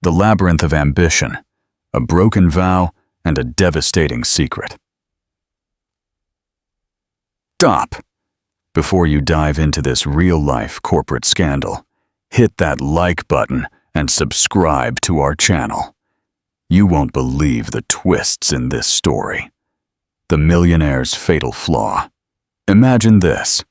the labyrinth of ambition, a broken vow, and a devastating secret. Stop! Before you dive into this real-life corporate scandal, hit that like button and subscribe to our channel. You won't believe the twists in this story. The millionaire's fatal flaw. Imagine this.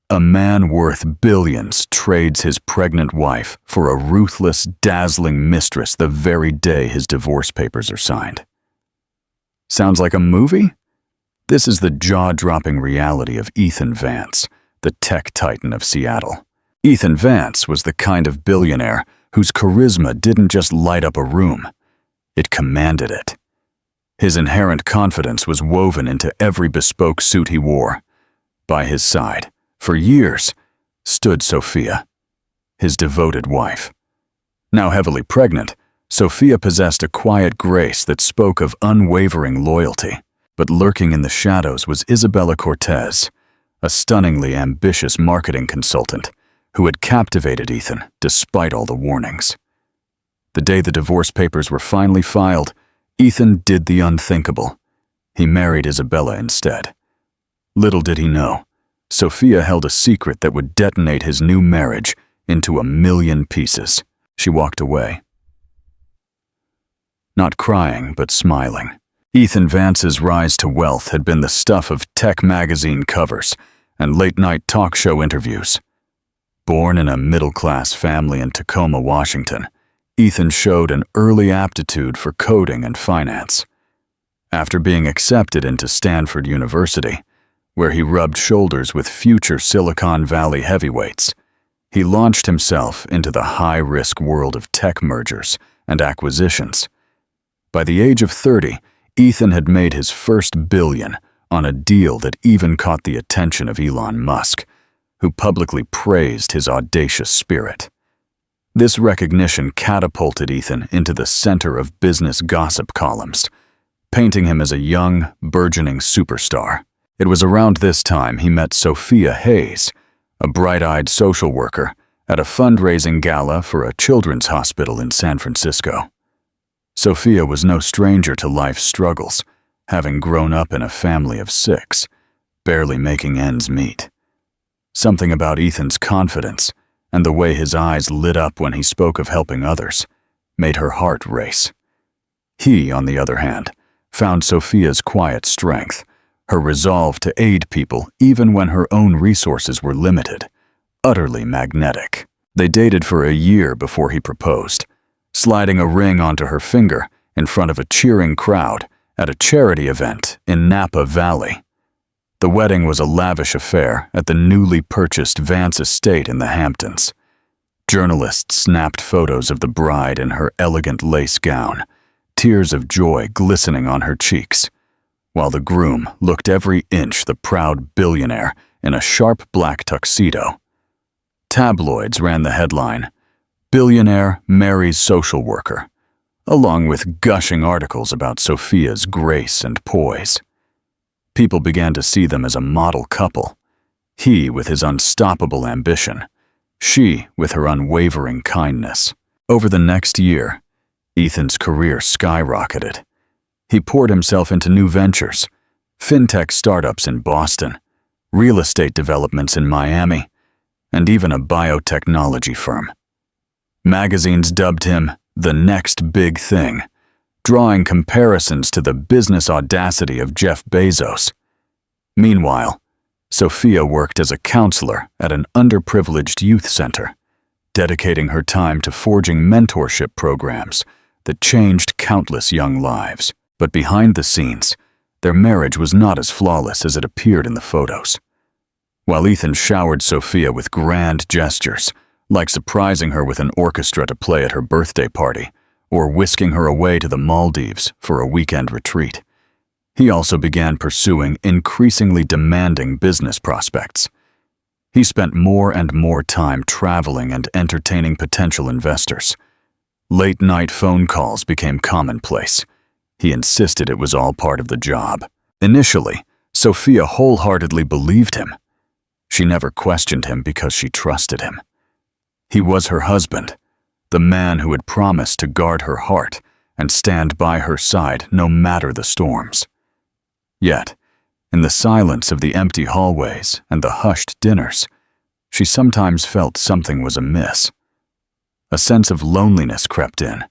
A man worth billions trades his pregnant wife for a ruthless, dazzling mistress the very day his divorce papers are signed. Sounds like a movie? This is the jaw-dropping reality of Ethan Vance, the tech titan of Seattle. Ethan Vance was the kind of billionaire whose charisma didn't just light up a room, it commanded it. His inherent confidence was woven into every bespoke suit he wore. By his side, for years, stood Sophia, his devoted wife. Now heavily pregnant, Sophia possessed a quiet grace that spoke of unwavering loyalty. But lurking in the shadows was Isabella Cortez, a stunningly ambitious marketing consultant who had captivated Ethan despite all the warnings. The day the divorce papers were finally filed, Ethan did the unthinkable. He married Isabella instead. Little did he know, Sophia held a secret that would detonate his new marriage into a million pieces. She walked away. Not crying, but smiling. Ethan Vance's rise to wealth had been the stuff of tech magazine covers and late-night talk show interviews. Born in a middle-class family in Tacoma, Washington, Ethan showed an early aptitude for coding and finance. After being accepted into Stanford University, where he rubbed shoulders with future Silicon Valley heavyweights, he launched himself into the high-risk world of tech mergers and acquisitions. By the age of 30, Ethan had made his first billion on a deal that even caught the attention of Elon Musk, who publicly praised his audacious spirit. This recognition catapulted Ethan into the center of business gossip columns, painting him as a young, burgeoning superstar. It was around this time he met Sophia Hayes, a bright-eyed social worker, at a fundraising gala for a children's hospital in San Francisco. Sophia was no stranger to life's struggles, having grown up in a family of 6, barely making ends meet. Something about Ethan's confidence and the way his eyes lit up when he spoke of helping others made her heart race. He, on the other hand, found Sophia's quiet strength, her resolve to aid people even when her own resources were limited, utterly magnetic. They dated for a year before he proposed, sliding a ring onto her finger in front of a cheering crowd at a charity event in Napa Valley. The wedding was a lavish affair at the newly purchased Vance estate in the Hamptons. Journalists snapped photos of the bride in her elegant lace gown, tears of joy glistening on her cheeks, while the groom looked every inch the proud billionaire in a sharp black tuxedo. Tabloids ran the headline, "Billionaire marries social worker," along with gushing articles about Sophia's grace and poise. People began to see them as a model couple, he with his unstoppable ambition, she with her unwavering kindness. Over the next year, Ethan's career skyrocketed. He poured himself into new ventures, fintech startups in Boston, real estate developments in Miami, and even a biotechnology firm. Magazines dubbed him the next big thing, drawing comparisons to the business audacity of Jeff Bezos. Meanwhile, Sophia worked as a counselor at an underprivileged youth center, dedicating her time to forging mentorship programs that changed countless young lives. But behind the scenes, their marriage was not as flawless as it appeared in the photos. While Ethan showered Sophia with grand gestures, like surprising her with an orchestra to play at her birthday party, or whisking her away to the Maldives for a weekend retreat, he also began pursuing increasingly demanding business prospects. He spent more and more time traveling and entertaining potential investors. Late-night phone calls became commonplace. He insisted it was all part of the job. Initially, Sophia wholeheartedly believed him. She never questioned him because she trusted him. He was her husband, the man who had promised to guard her heart and stand by her side no matter the storms. Yet, in the silence of the empty hallways and the hushed dinners, she sometimes felt something was amiss. A sense of loneliness crept in,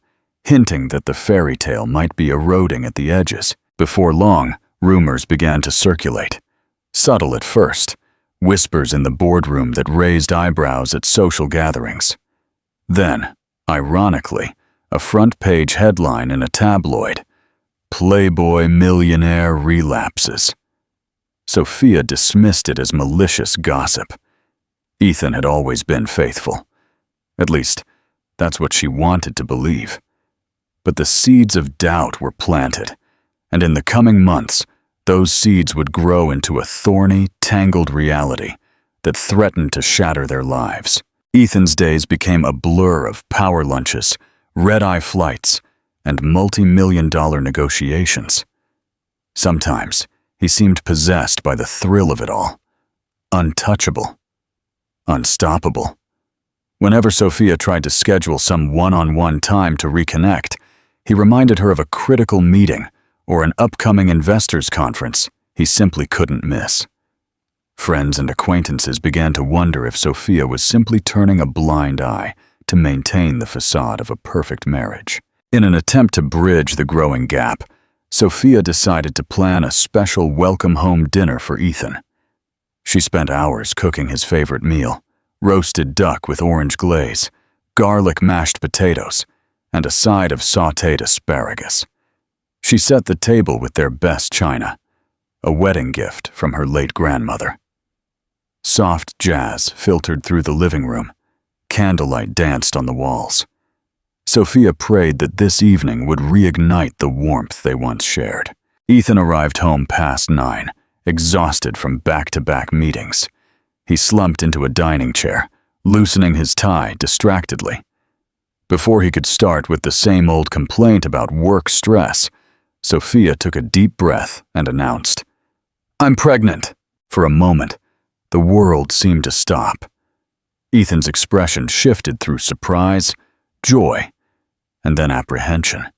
hinting that the fairy tale might be eroding at the edges. Before long, rumors began to circulate. Subtle at first, whispers in the boardroom that raised eyebrows at social gatherings. Then, ironically, a front-page headline in a tabloid: "Playboy millionaire relapses." Sophia dismissed it as malicious gossip. Ethan had always been faithful. At least, that's what she wanted to believe. But the seeds of doubt were planted, and in the coming months, those seeds would grow into a thorny, tangled reality that threatened to shatter their lives. Ethan's days became a blur of power lunches, red-eye flights, and multi-million-dollar negotiations. Sometimes, he seemed possessed by the thrill of it all. Untouchable. Unstoppable. Whenever Sophia tried to schedule some one-on-one time to reconnect, he reminded her of a critical meeting or an upcoming investors' conference he simply couldn't miss. Friends and acquaintances began to wonder if Sophia was simply turning a blind eye to maintain the facade of a perfect marriage. In an attempt to bridge the growing gap, Sophia decided to plan a special welcome-home dinner for Ethan. She spent hours cooking his favorite meal: roasted duck with orange glaze, garlic mashed potatoes, and a side of sautéed asparagus. She set the table with their best china, a wedding gift from her late grandmother. Soft jazz filtered through the living room. Candlelight danced on the walls. Sophia prayed that this evening would reignite the warmth they once shared. Ethan arrived home past 9, exhausted from back-to-back meetings. He slumped into a dining chair, loosening his tie distractedly. Before he could start with the same old complaint about work stress, Sophia took a deep breath and announced, "I'm pregnant." For a moment, the world seemed to stop. Ethan's expression shifted through surprise, joy, and then apprehension.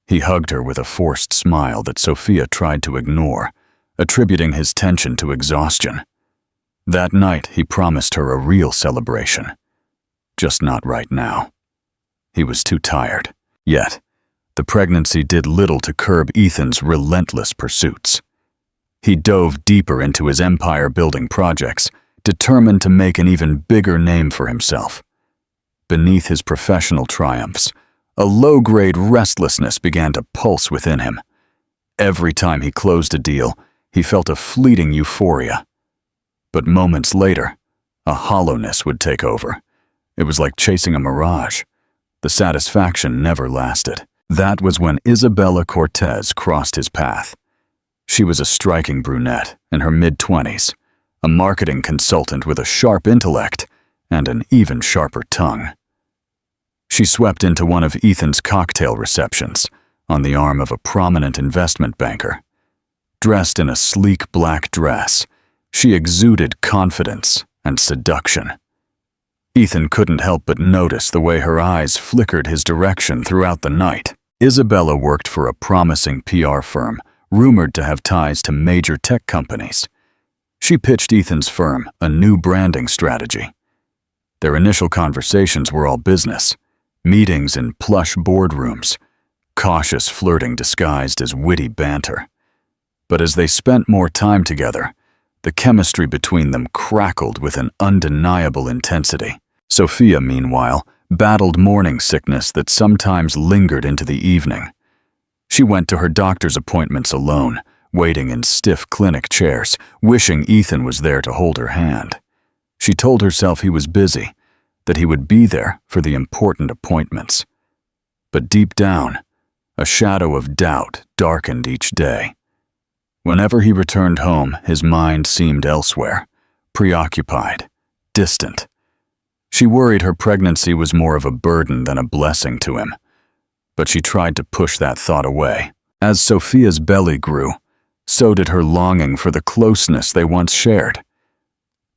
He hugged her with a forced smile that Sophia tried to ignore, attributing his tension to exhaustion. That night, he promised her a real celebration. Just not right now. He was too tired. Yet, the pregnancy did little to curb Ethan's relentless pursuits. He dove deeper into his empire-building projects, determined to make an even bigger name for himself. Beneath his professional triumphs, a low-grade restlessness began to pulse within him. Every time he closed a deal, he felt a fleeting euphoria. But moments later, a hollowness would take over. It was like chasing a mirage. The satisfaction never lasted. That was when Isabella Cortez crossed his path. She was a striking brunette in her mid-20s, a marketing consultant with a sharp intellect and an even sharper tongue. She swept into one of Ethan's cocktail receptions on the arm of a prominent investment banker. Dressed in a sleek black dress, she exuded confidence and seduction. Ethan couldn't help but notice the way her eyes flickered his direction throughout the night. Isabella worked for a promising PR firm, rumored to have ties to major tech companies. She pitched Ethan's firm a new branding strategy. Their initial conversations were all business, meetings in plush boardrooms, cautious flirting disguised as witty banter. But as they spent more time together, the chemistry between them crackled with an undeniable intensity. Sophia, meanwhile, battled morning sickness that sometimes lingered into the evening. She went to her doctor's appointments alone, waiting in stiff clinic chairs, wishing Ethan was there to hold her hand. She told herself he was busy, that he would be there for the important appointments. But deep down, a shadow of doubt darkened each day. Whenever he returned home, his mind seemed elsewhere, preoccupied, distant. She worried her pregnancy was more of a burden than a blessing to him, but she tried to push that thought away. As Sophia's belly grew, so did her longing for the closeness they once shared.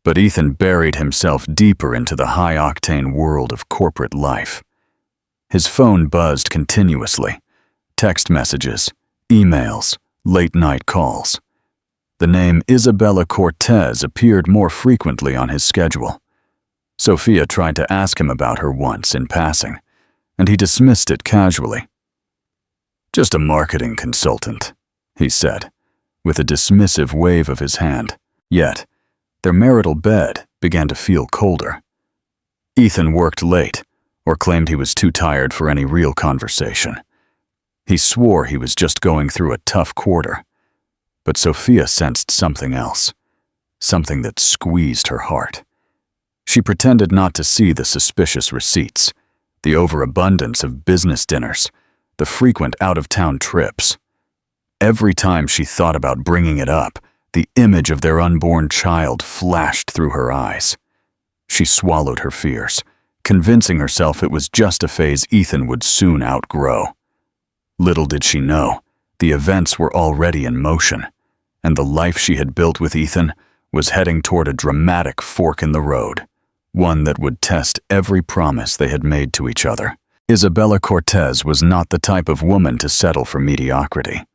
But Ethan buried himself deeper into the high-octane world of corporate life. His phone buzzed continuously. Text messages, emails, late-night calls. The name Isabella Cortez appeared more frequently on his schedule. Sophia tried to ask him about her once in passing, and he dismissed it casually. "Just a marketing consultant," he said, with a dismissive wave of his hand. Yet, their marital bed began to feel colder. Ethan worked late, or claimed he was too tired for any real conversation. He swore he was just going through a tough quarter. But Sophia sensed something else, something that squeezed her heart. She pretended not to see the suspicious receipts, the overabundance of business dinners, the frequent out-of-town trips. Every time she thought about bringing it up, the image of their unborn child flashed through her eyes. She swallowed her fears, convincing herself it was just a phase Ethan would soon outgrow. Little did she know, the events were already in motion, and the life she had built with Ethan was heading toward a dramatic fork in the road, one that would test every promise they had made to each other. Isabella Cortez was not the type of woman to settle for mediocrity.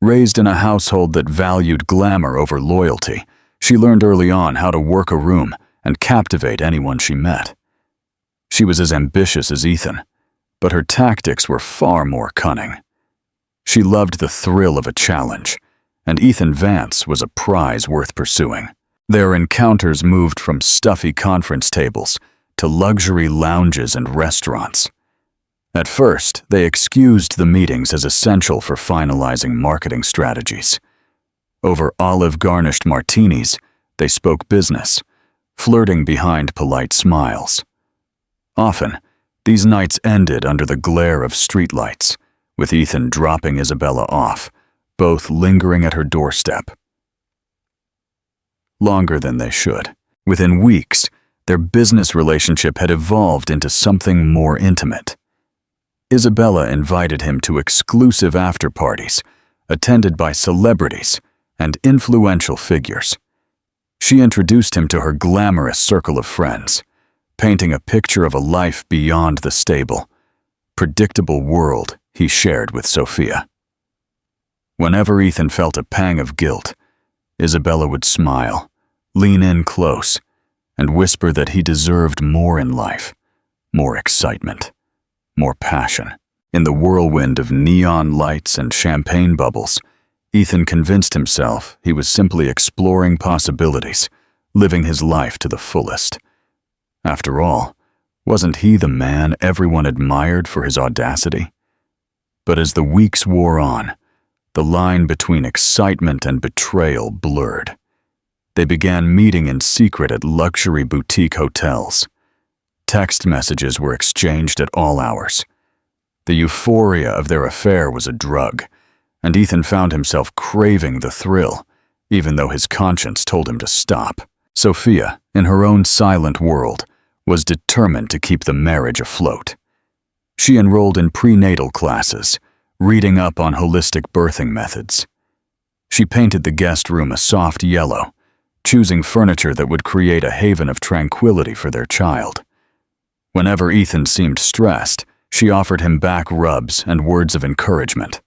Raised in a household that valued glamour over loyalty, she learned early on how to work a room and captivate anyone she met. She was as ambitious as Ethan, but her tactics were far more cunning. She loved the thrill of a challenge, and Ethan Vance was a prize worth pursuing. Their encounters moved from stuffy conference tables to luxury lounges and restaurants. At first, they excused the meetings as essential for finalizing marketing strategies. Over olive-garnished martinis, they spoke business, flirting behind polite smiles. Often, these nights ended under the glare of streetlights, with Ethan dropping Isabella off, both lingering at her doorstep. Longer than they should. Within weeks, their business relationship had evolved into something more intimate. Isabella invited him to exclusive after-parties, attended by celebrities and influential figures. She introduced him to her glamorous circle of friends, painting a picture of a life beyond the stable, predictable world he shared with Sophia. Whenever Ethan felt a pang of guilt, Isabella would smile, lean in close, and whisper that he deserved more in life, more excitement, more passion. In the whirlwind of neon lights and champagne bubbles, Ethan convinced himself he was simply exploring possibilities, living his life to the fullest. After all, wasn't he the man everyone admired for his audacity? But as the weeks wore on, the line between excitement and betrayal blurred. They began meeting in secret at luxury boutique hotels. Text messages were exchanged at all hours. The euphoria of their affair was a drug, and Ethan found himself craving the thrill, even though his conscience told him to stop. Sophia, in her own silent world, was determined to keep the marriage afloat. She enrolled in prenatal classes, reading up on holistic birthing methods. She painted the guest room a soft yellow, choosing furniture that would create a haven of tranquility for their child. Whenever Ethan seemed stressed, she offered him back rubs and words of encouragement.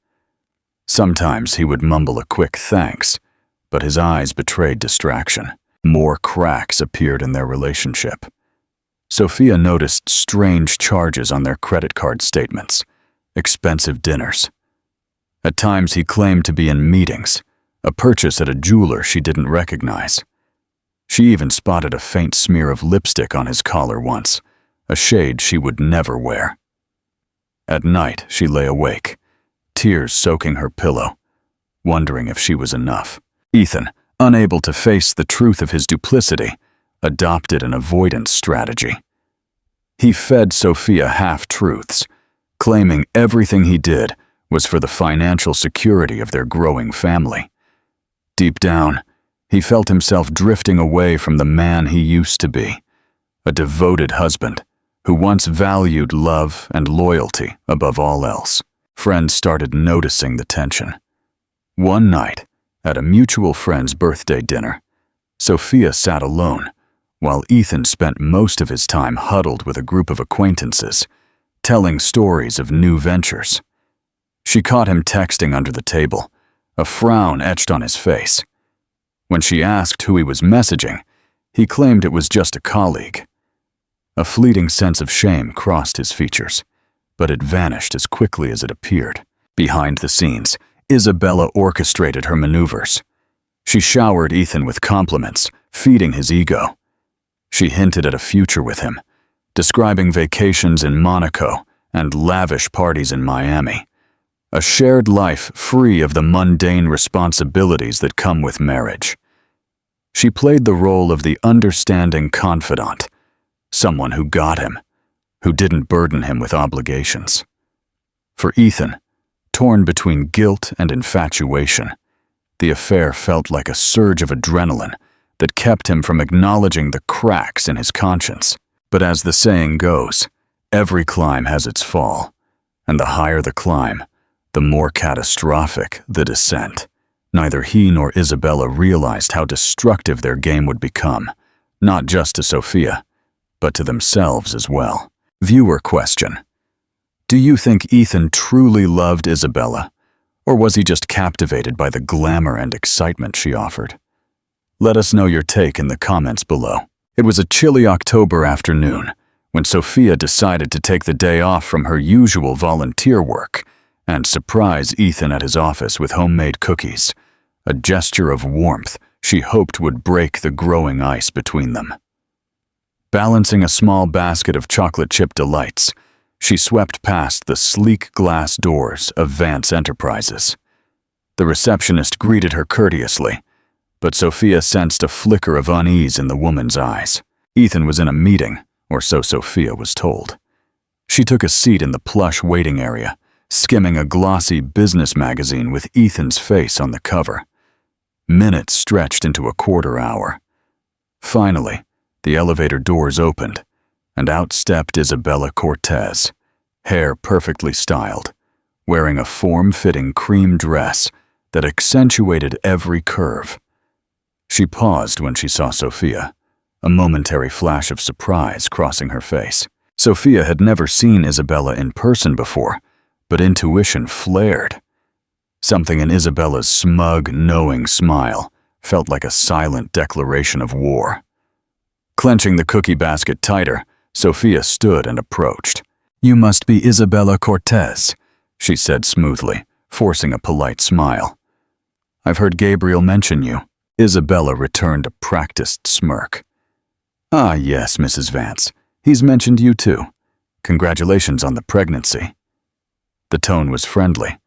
Sometimes he would mumble a quick thanks, but his eyes betrayed distraction. More cracks appeared in their relationship. Sophia noticed strange charges on their credit card statements, expensive dinners. At times he claimed to be in meetings, a purchase at a jeweler she didn't recognize. She even spotted a faint smear of lipstick on his collar once, a shade she would never wear. At night, she lay awake, tears soaking her pillow, wondering if she was enough. Ethan, unable to face the truth of his duplicity, adopted an avoidance strategy. He fed Sophia half-truths, claiming everything he did was for the financial security of their growing family. Deep down, he felt himself drifting away from the man he used to be, a devoted husband who once valued love and loyalty above all else. Friends started noticing the tension. One night, at a mutual friend's birthday dinner, Sophia sat alone, while Ethan spent most of his time huddled with a group of acquaintances, telling stories of new ventures. She caught him texting under the table, a frown etched on his face. When she asked who he was messaging, he claimed it was just a colleague. A fleeting sense of shame crossed his features, but it vanished as quickly as it appeared. Behind the scenes, Isabella orchestrated her maneuvers. She showered Ethan with compliments, feeding his ego. She hinted at a future with him, describing vacations in Monaco and lavish parties in Miami. A shared life free of the mundane responsibilities that come with marriage. She played the role of the understanding confidant, someone who got him, who didn't burden him with obligations. For Ethan, torn between guilt and infatuation, the affair felt like a surge of adrenaline that kept him from acknowledging the cracks in his conscience. But as the saying goes, every climb has its fall, and the higher the climb, the more catastrophic the descent. Neither he nor Isabella realized how destructive their game would become, not just to Sophia, but to themselves as well. Viewer question: do you think Ethan truly loved Isabella, or was he just captivated by the glamour and excitement she offered? Let us know your take in the comments below. It was a chilly October afternoon when Sophia decided to take the day off from her usual volunteer work and surprise Ethan at his office with homemade cookies, a gesture of warmth she hoped would break the growing ice between them. Balancing a small basket of chocolate chip delights, she swept past the sleek glass doors of Vance Enterprises. The receptionist greeted her courteously, but Sophia sensed a flicker of unease in the woman's eyes. Ethan was in a meeting, or so Sophia was told. She took a seat in the plush waiting area, skimming a glossy business magazine with Ethan's face on the cover. Minutes stretched into a quarter hour. Finally, the elevator doors opened, and out stepped Isabella Cortez, hair perfectly styled, wearing a form-fitting cream dress that accentuated every curve. She paused when she saw Sophia, a momentary flash of surprise crossing her face. Sophia had never seen Isabella in person before, but intuition flared. Something in Isabella's smug, knowing smile felt like a silent declaration of war. Clenching the cookie basket tighter, Sophia stood and approached. "You must be Isabella Cortez," she said smoothly, forcing a polite smile. "I've heard Gabriel mention you." Isabella returned a practiced smirk. "Ah, yes, Mrs. Vance. He's mentioned you too. Congratulations on the pregnancy." The tone was friendly,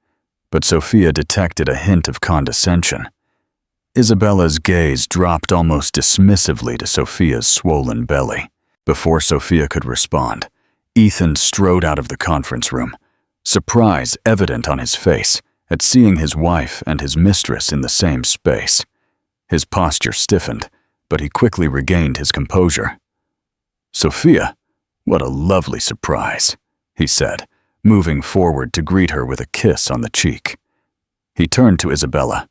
but Sophia detected a hint of condescension. Isabella's gaze dropped almost dismissively to Sophia's swollen belly. Before Sophia could respond, Ethan strode out of the conference room, surprise evident on his face at seeing his wife and his mistress in the same space. His posture stiffened, but he quickly regained his composure. "Sophia, what a lovely surprise," he said, moving forward to greet her with a kiss on the cheek. He turned to Isabella.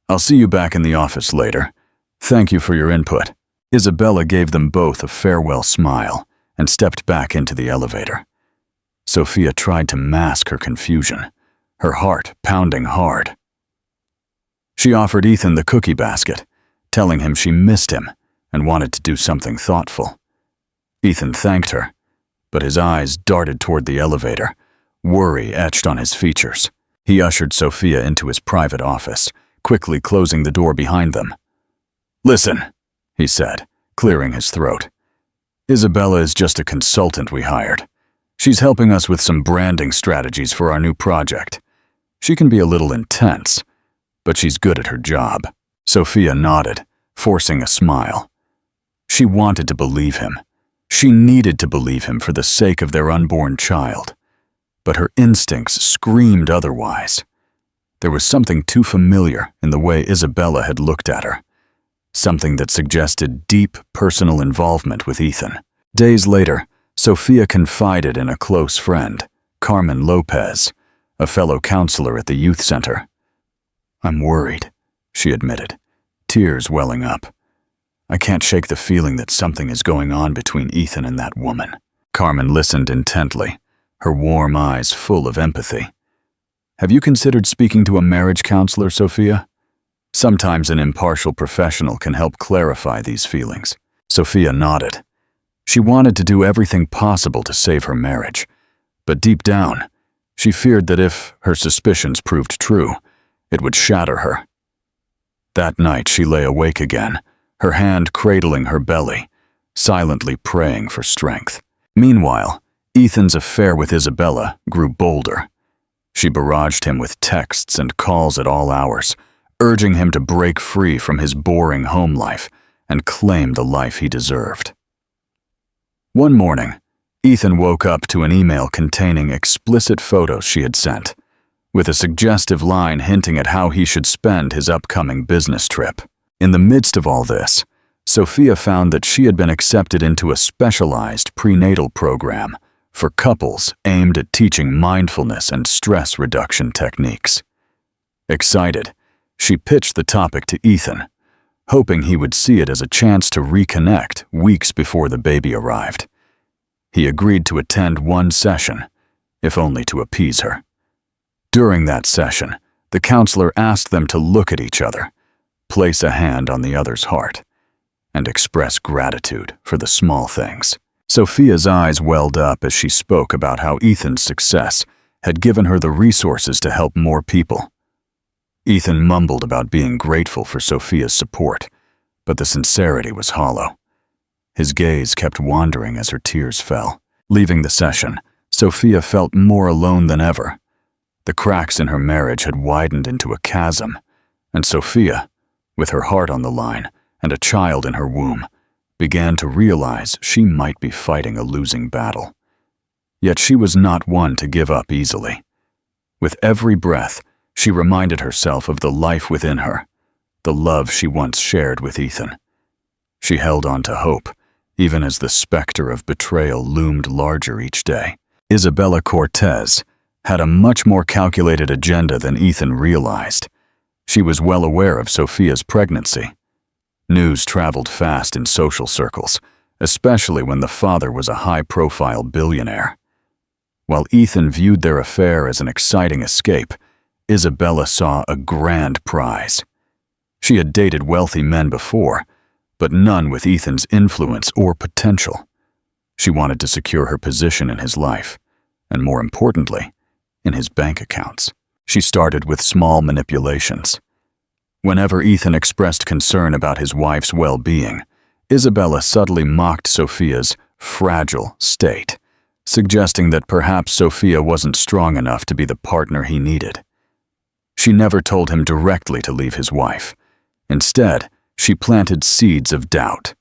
"I'll see you back in the office later. Thank you for your input." Isabella gave them both a farewell smile and stepped back into the elevator. Sophia tried to mask her confusion, her heart pounding hard. She offered Ethan the cookie basket, telling him she missed him and wanted to do something thoughtful. Ethan thanked her, but his eyes darted toward the elevator, worry etched on his features. He ushered Sophia into his private office, quickly closing the door behind them. "Listen," he said, clearing his throat. "Isabella is just a consultant we hired. She's helping us with some branding strategies for our new project. She can be a little intense, but she's good at her job." Sophia nodded, forcing a smile. She wanted to believe him. She needed to believe him for the sake of their unborn child. But her instincts screamed otherwise. There was something too familiar in the way Isabella had looked at her. Something that suggested deep personal involvement with Ethan. Days later, Sophia confided in a close friend, Carmen Lopez, a fellow counselor at the youth center. "I'm worried," she admitted, tears welling up. I can't shake the feeling that something is going on between Ethan and that woman." Carmen listened intently, her warm eyes full of empathy. "Have you considered speaking to a marriage counselor, Sophia? Sometimes an impartial professional can help clarify these feelings." Sophia nodded. She wanted to do everything possible to save her marriage, but deep down, she feared that if her suspicions proved true, it would shatter her. That night she lay awake again, her hand cradling her belly, silently praying for strength. Meanwhile, Ethan's affair with Isabella grew bolder. She barraged him with texts and calls at all hours, urging him to break free from his boring home life and claim the life he deserved. One morning, Ethan woke up to an email containing explicit photos she had sent, with a suggestive line hinting at how he should spend his upcoming business trip. In the midst of all this, Sophia found that she had been accepted into a specialized prenatal program for couples aimed at teaching mindfulness and stress reduction techniques. Excited, she pitched the topic to Ethan, hoping he would see it as a chance to reconnect weeks before the baby arrived. He agreed to attend one session, if only to appease her. During that session, the counselor asked them to look at each other, place a hand on the other's heart, and express gratitude for the small things. Sophia's eyes welled up as she spoke about how Ethan's success had given her the resources to help more people. Ethan mumbled about being grateful for Sophia's support, but the sincerity was hollow. His gaze kept wandering as her tears fell. Leaving the session, Sophia felt more alone than ever. The cracks in her marriage had widened into a chasm, and Sophia, with her heart on the line and a child in her womb, began to realize she might be fighting a losing battle. Yet she was not one to give up easily. With every breath, she reminded herself of the life within her, the love she once shared with Ethan. She held on to hope, even as the specter of betrayal loomed larger each day. Isabella Cortez had a much more calculated agenda than Ethan realized. She was well aware of Sophia's pregnancy. News traveled fast in social circles, especially when the father was a high-profile billionaire. While Ethan viewed their affair as an exciting escape, Isabella saw a grand prize. She had dated wealthy men before, but none with Ethan's influence or potential. She wanted to secure her position in his life, and more importantly, in his bank accounts. She started with small manipulations. Whenever Ethan expressed concern about his wife's well-being, Isabella subtly mocked Sophia's fragile state, suggesting that perhaps Sophia wasn't strong enough to be the partner he needed. She never told him directly to leave his wife. Instead, she planted seeds of doubt,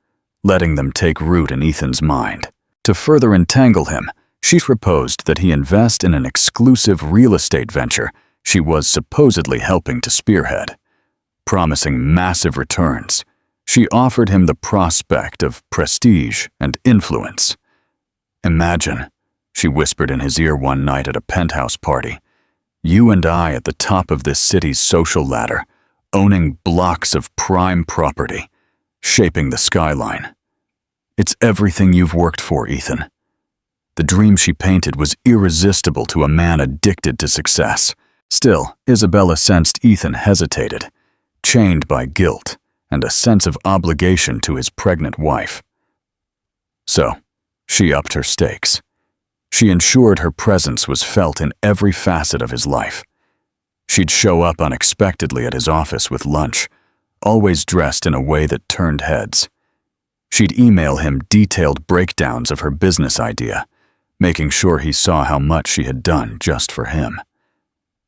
letting them take root in Ethan's mind. To further entangle him, she proposed that he invest in an exclusive real estate venture she was supposedly helping to spearhead. Promising massive returns, she offered him the prospect of prestige and influence. "Imagine," she whispered in his ear one night at a penthouse party, "you and I at the top of this city's social ladder, owning blocks of prime property, shaping the skyline. It's everything you've worked for, Ethan." The dream she painted was irresistible to a man addicted to success. Still, Isabella sensed Ethan hesitated, chained by guilt and a sense of obligation to his pregnant wife. So, she upped her stakes. She ensured her presence was felt in every facet of his life. She'd show up unexpectedly at his office with lunch, always dressed in a way that turned heads. She'd email him detailed breakdowns of her business idea, making sure he saw how much she had done just for him.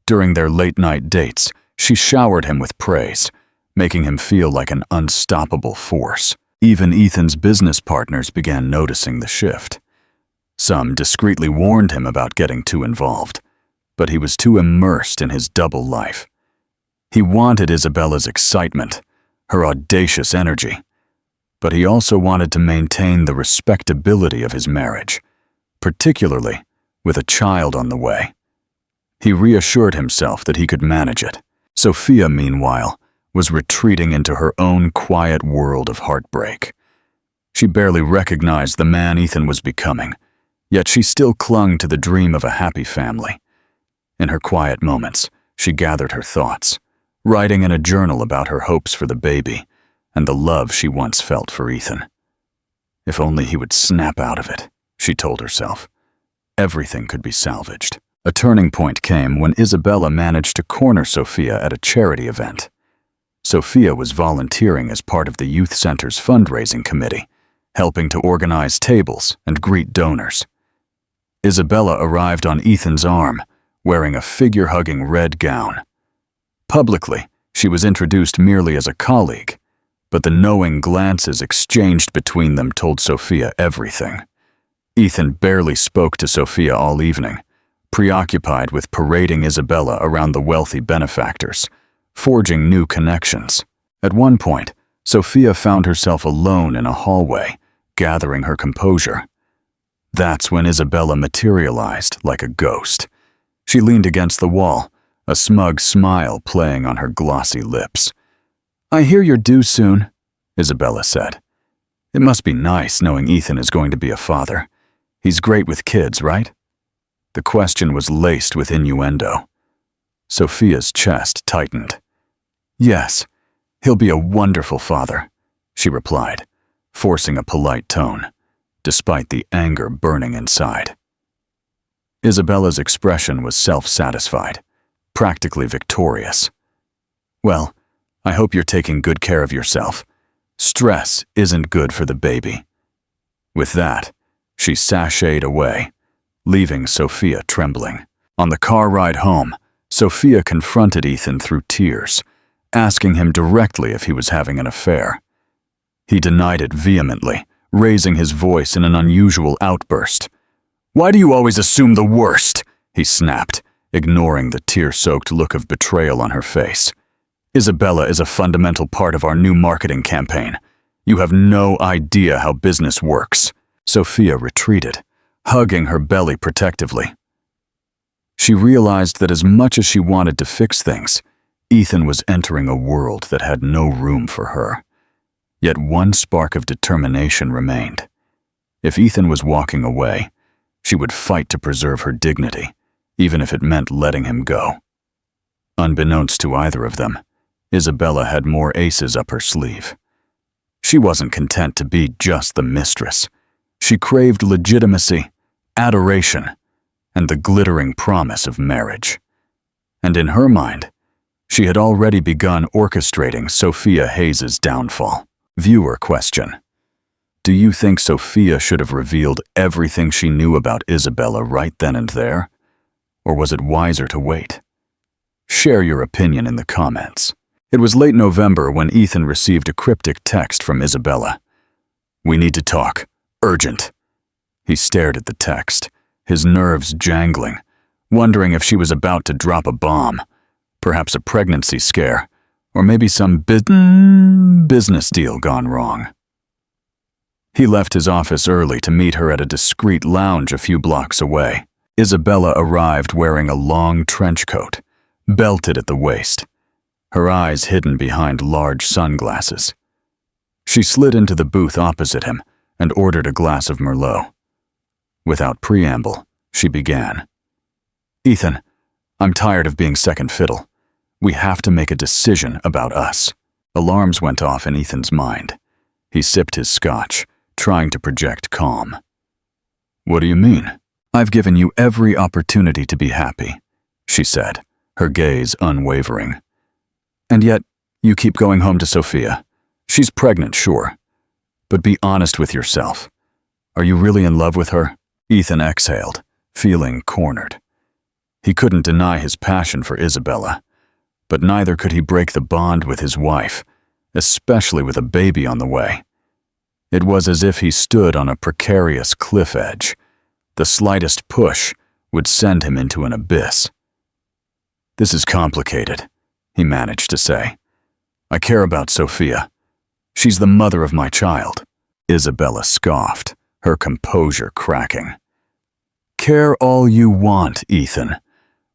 During their late-night dates, she showered him with praise, making him feel like an unstoppable force. Even Ethan's business partners began noticing the shift. Some discreetly warned him about getting too involved, but he was too immersed in his double life. He wanted Isabella's excitement, her audacious energy, but he also wanted to maintain the respectability of his marriage, particularly with a child on the way. He reassured himself that he could manage it. Sophia, meanwhile, was retreating into her own quiet world of heartbreak. She barely recognized the man Ethan was becoming, yet she still clung to the dream of a happy family. In her quiet moments, she gathered her thoughts, writing in a journal about her hopes for the baby and the love she once felt for Ethan. If only he would snap out of it, she told herself. Everything could be salvaged. A turning point came when Isabella managed to corner Sophia at a charity event. Sophia was volunteering as part of the youth center's fundraising committee, helping to organize tables and greet donors. Isabella arrived on Ethan's arm, wearing a figure-hugging red gown. Publicly, she was introduced merely as a colleague, but the knowing glances exchanged between them told Sophia everything. Ethan barely spoke to Sophia all evening, preoccupied with parading Isabella around the wealthy benefactors, forging new connections. At one point, Sophia found herself alone in a hallway, gathering her composure. That's when Isabella materialized like a ghost. She leaned against the wall, a smug smile playing on her glossy lips. "I hear you're due soon," Isabella said. "It must be nice knowing Ethan is going to be a father. He's great with kids, right?" The question was laced with innuendo. Sophia's chest tightened. "Yes, he'll be a wonderful father," she replied, forcing a polite tone, despite the anger burning inside. Isabella's expression was self-satisfied, practically victorious. "Well, I hope you're taking good care of yourself. Stress isn't good for the baby." With that, she sashayed away, leaving Sophia trembling. On the car ride home, Sophia confronted Ethan through tears, asking him directly if he was having an affair. He denied it vehemently, raising his voice in an unusual outburst. "Why do you always assume the worst?" he snapped, ignoring the tear-soaked look of betrayal on her face. "Isabella is a fundamental part of our new marketing campaign. You have no idea how business works." Sophia retreated, hugging her belly protectively. She realized that as much as she wanted to fix things, Ethan was entering a world that had no room for her. Yet one spark of determination remained. If Ethan was walking away, she would fight to preserve her dignity, even if it meant letting him go. Unbeknownst to either of them, Isabella had more aces up her sleeve. She wasn't content to be just the mistress. She craved legitimacy, adoration, and the glittering promise of marriage. And in her mind, she had already begun orchestrating Sophia Hayes' downfall. Viewer question: do you think Sophia should have revealed everything she knew about Isabella right then and there? Or was it wiser to wait? Share your opinion in the comments. It was late November when Ethan received a cryptic text from Isabella. "We need to talk. Urgent." He stared at the text, his nerves jangling, wondering if she was about to drop a bomb, perhaps a pregnancy scare, or maybe some business deal gone wrong. He left his office early to meet her at a discreet lounge a few blocks away. Isabella arrived wearing a long trench coat, belted at the waist, her eyes hidden behind large sunglasses. She slid into the booth opposite him and ordered a glass of Merlot. Without preamble, she began. "Ethan, I'm tired of being second fiddle. We have to make a decision about us." Alarms went off in Ethan's mind. He sipped his scotch, trying to project calm. "What do you mean?" "I've given you every opportunity to be happy," she said, her gaze unwavering. "And yet, you keep going home to Sophia. She's pregnant, sure. But be honest with yourself. Are you really in love with her?" Ethan exhaled, feeling cornered. He couldn't deny his passion for Isabella, but neither could he break the bond with his wife, especially with a baby on the way. It was as if he stood on a precarious cliff edge. The slightest push would send him into an abyss. "This is complicated," he managed to say. "I care about Sophia. She's the mother of my child." Isabella scoffed, her composure cracking. "Care all you want, Ethan,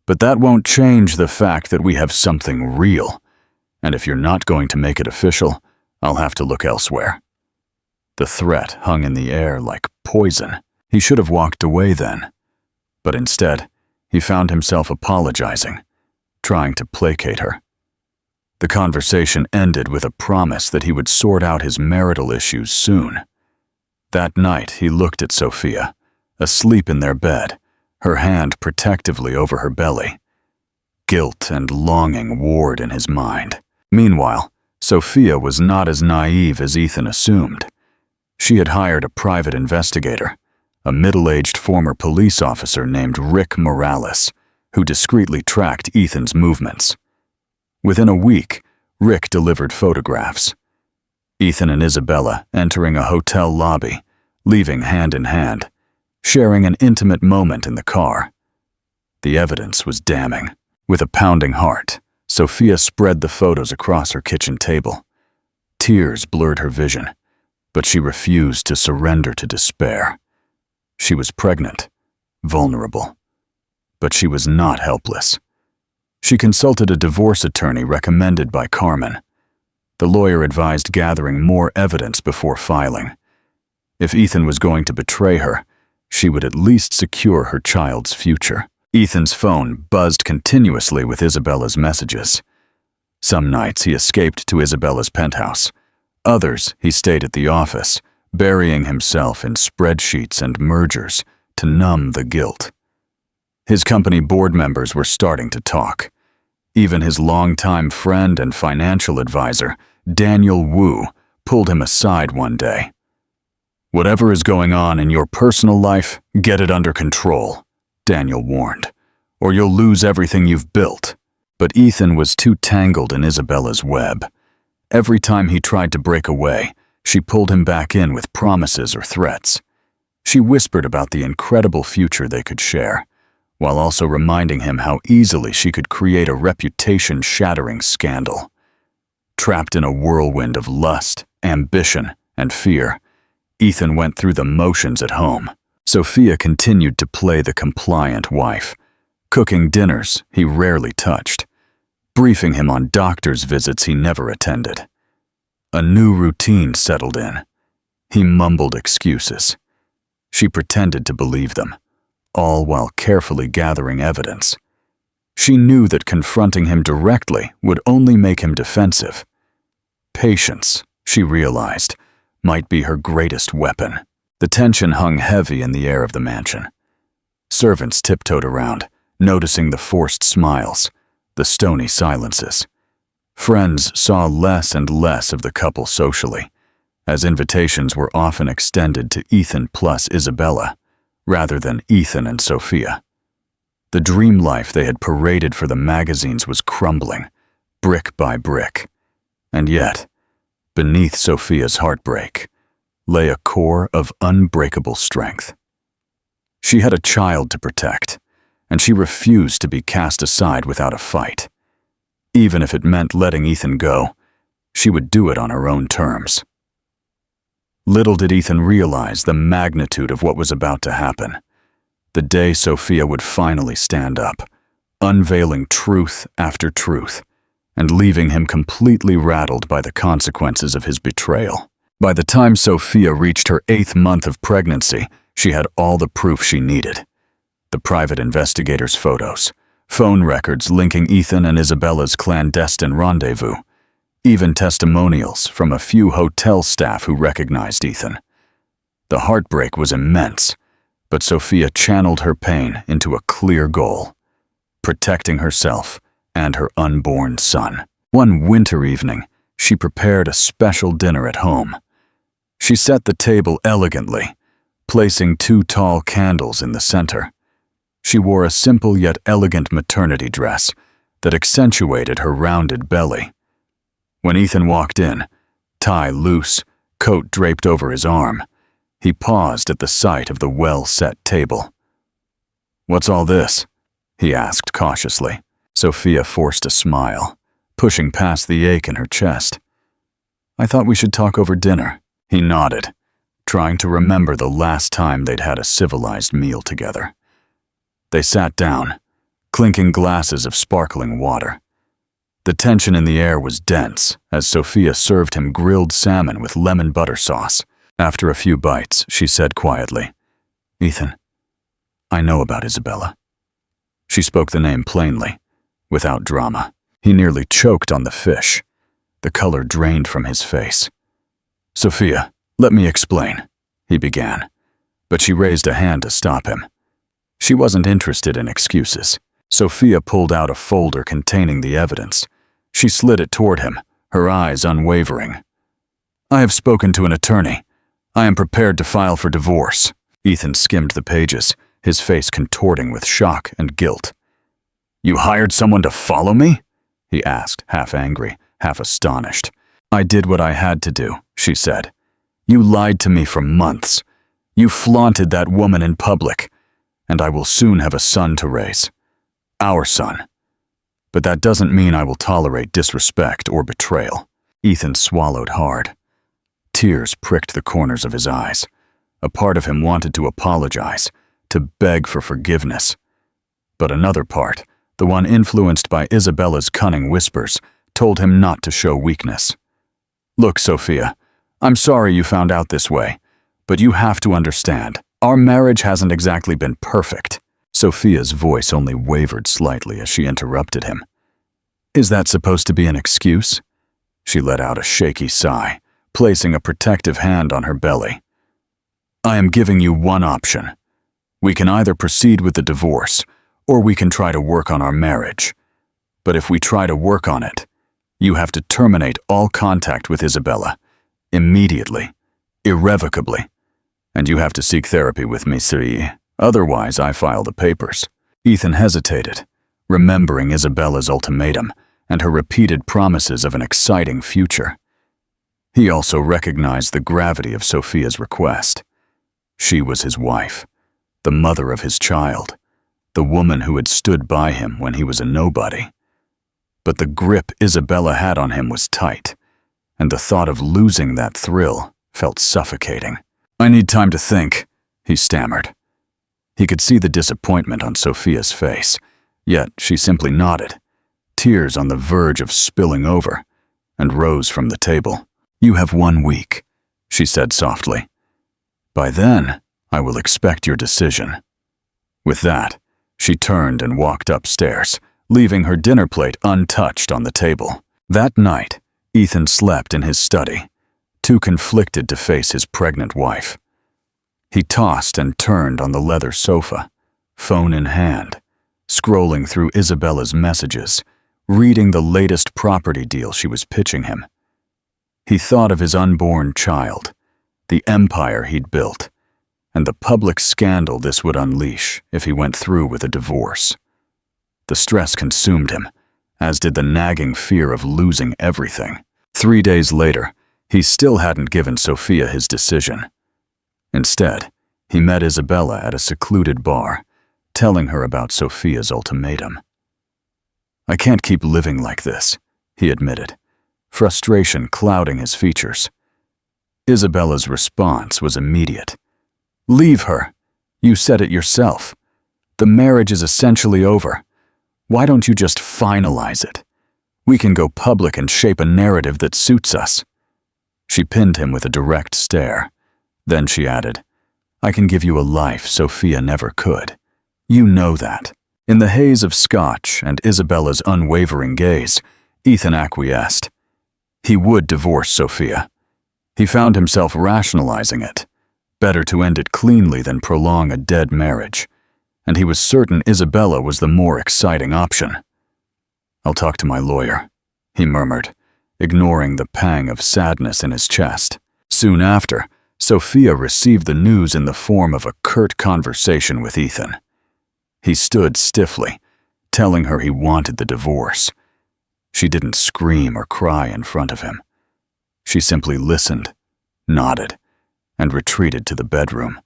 but that won't change the fact that we have something real. and if you're not going to make it official, I'll have to look elsewhere." The threat hung in the air like poison. He should have walked away then, but instead, he found himself apologizing, trying to placate her. The conversation ended with a promise that he would sort out his marital issues soon. That night, he looked at Sophia, asleep in their bed, her hand protectively over her belly. Guilt and longing warred in his mind. Meanwhile, Sophia was not as naive as Ethan assumed. She had hired a private investigator, a middle-aged former police officer named Rick Morales, who discreetly tracked Ethan's movements. Within a week, Rick delivered photographs. Ethan and Isabella entering a hotel lobby, leaving hand in hand, sharing an intimate moment in the car. The evidence was damning. With a pounding heart, Sophia spread the photos across her kitchen table. Tears blurred her vision, but she refused to surrender to despair. She was pregnant, vulnerable, but she was not helpless. She consulted a divorce attorney recommended by Carmen. The lawyer advised gathering more evidence before filing. If Ethan was going to betray her, she would at least secure her child's future. Ethan's phone buzzed continuously with Isabella's messages. Some nights he escaped to Isabella's penthouse. Others he stayed at the office, burying himself in spreadsheets and mergers to numb the guilt. His company board members were starting to talk. Even his longtime friend and financial advisor, Daniel Wu, pulled him aside one day. "Whatever is going on in your personal life, get it under control," Daniel warned, "or you'll lose everything you've built." But Ethan was too tangled in Isabella's web. Every time he tried to break away, she pulled him back in with promises or threats. She whispered about the incredible future they could share, while also reminding him how easily she could create a reputation-shattering scandal. Trapped in a whirlwind of lust, ambition, and fear, Ethan went through the motions at home. Sophia continued to play the compliant wife, cooking dinners he rarely touched, briefing him on doctor's visits he never attended. A new routine settled in. He mumbled excuses. She pretended to believe them, all while carefully gathering evidence. She knew that confronting him directly would only make him defensive. Patience, she realized, might be her greatest weapon. The tension hung heavy in the air of the mansion. Servants tiptoed around, noticing the forced smiles, the stony silences. Friends saw less and less of the couple socially, as invitations were often extended to Ethan plus Isabella, rather than Ethan and Sophia. The dream life they had paraded for the magazines was crumbling, brick by brick. And yet, beneath Sophia's heartbreak, lay a core of unbreakable strength. She had a child to protect, and she refused to be cast aside without a fight. Even if it meant letting Ethan go, she would do it on her own terms. Little did Ethan realize the magnitude of what was about to happen. The day Sophia would finally stand up, unveiling truth after truth, and leaving him completely rattled by the consequences of his betrayal. By the time Sophia reached her 8th month of pregnancy, she had all the proof she needed. The private investigator's photos, phone records linking Ethan and Isabella's clandestine rendezvous, even testimonials from a few hotel staff who recognized Ethan. The heartbreak was immense, but Sophia channeled her pain into a clear goal: protecting herself and her unborn son. One winter evening, she prepared a special dinner at home. She set the table elegantly, placing 2 tall candles in the center. She wore a simple yet elegant maternity dress that accentuated her rounded belly. When Ethan walked in, tie loose, coat draped over his arm, he paused at the sight of the well-set table. "What's all this?" he asked cautiously. Sophia forced a smile, pushing past the ache in her chest. "I thought we should talk over dinner." He nodded, trying to remember the last time they'd had a civilized meal together. They sat down, clinking glasses of sparkling water. The tension in the air was dense as Sophia served him grilled salmon with lemon butter sauce. After a few bites, she said quietly, "Ethan, I know about Isabella." She spoke the name plainly, without drama. He nearly choked on the fish. The color drained from his face. "Sophia, let me explain," he began, but she raised a hand to stop him. She wasn't interested in excuses. Sophia pulled out a folder containing the evidence. She slid it toward him, her eyes unwavering. "I have spoken to an attorney. I am prepared to file for divorce." Ethan skimmed the pages, his face contorting with shock and guilt. "You hired someone to follow me?" he asked, half angry, half astonished. "I did what I had to do," she said. "You lied to me for months. You flaunted that woman in public, and I will soon have a son to raise. Our son. But that doesn't mean I will tolerate disrespect or betrayal." Ethan swallowed hard. Tears pricked the corners of his eyes. A part of him wanted to apologize, to beg for forgiveness. But another part, the one influenced by Isabella's cunning whispers, told him not to show weakness. "Look, Sophia, I'm sorry you found out this way, but you have to understand, our marriage hasn't exactly been perfect." Sophia's voice only wavered slightly as she interrupted him. "Is that supposed to be an excuse?" She let out a shaky sigh, placing a protective hand on her belly. "I am giving you one option. We can either proceed with the divorce, or we can try to work on our marriage. But if we try to work on it, you have to terminate all contact with Isabella, immediately, irrevocably. And you have to seek therapy with me, Siri. Otherwise, I file the papers." Ethan hesitated, remembering Isabella's ultimatum and her repeated promises of an exciting future. He also recognized the gravity of Sophia's request. She was his wife, the mother of his child, the woman who had stood by him when he was a nobody. But the grip Isabella had on him was tight, and the thought of losing that thrill felt suffocating. "I need time to think," he stammered. He could see the disappointment on Sophia's face, yet she simply nodded, tears on the verge of spilling over, and rose from the table. "You have 1 week," she said softly. "By then, I will expect your decision." With that, she turned and walked upstairs, leaving her dinner plate untouched on the table. That night, Ethan slept in his study, too conflicted to face his pregnant wife. He tossed and turned on the leather sofa, phone in hand, scrolling through Isabella's messages, reading the latest property deal she was pitching him. He thought of his unborn child, the empire he'd built, and the public scandal this would unleash if he went through with a divorce. The stress consumed him, as did the nagging fear of losing everything. 3 days later, he still hadn't given Sophia his decision. Instead, he met Isabella at a secluded bar, telling her about Sophia's ultimatum. "I can't keep living like this," he admitted, frustration clouding his features. Isabella's response was immediate. "Leave her. You said it yourself. The marriage is essentially over. Why don't you just finalize it? We can go public and shape a narrative that suits us." She pinned him with a direct stare. Then she added, "I can give you a life Sophia never could. You know that." In the haze of scotch and Isabella's unwavering gaze, Ethan acquiesced. He would divorce Sophia. He found himself rationalizing it. Better to end it cleanly than prolong a dead marriage. And he was certain Isabella was the more exciting option. "I'll talk to my lawyer," he murmured, ignoring the pang of sadness in his chest. Soon after, Sophia received the news in the form of a curt conversation with Ethan. He stood stiffly, telling her he wanted the divorce. She didn't scream or cry in front of him. She simply listened, nodded, and retreated to the bedroom.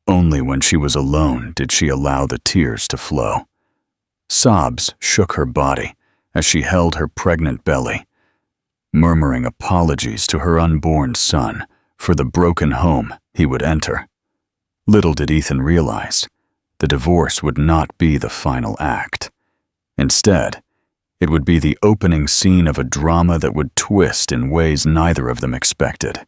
Only when she was alone did she allow the tears to flow. Sobs shook her body as she held her pregnant belly, murmuring apologies to her unborn son for the broken home he would enter. Little did Ethan realize, the divorce would not be the final act. Instead, It would be the opening scene of a drama that would twist in ways neither of them expected,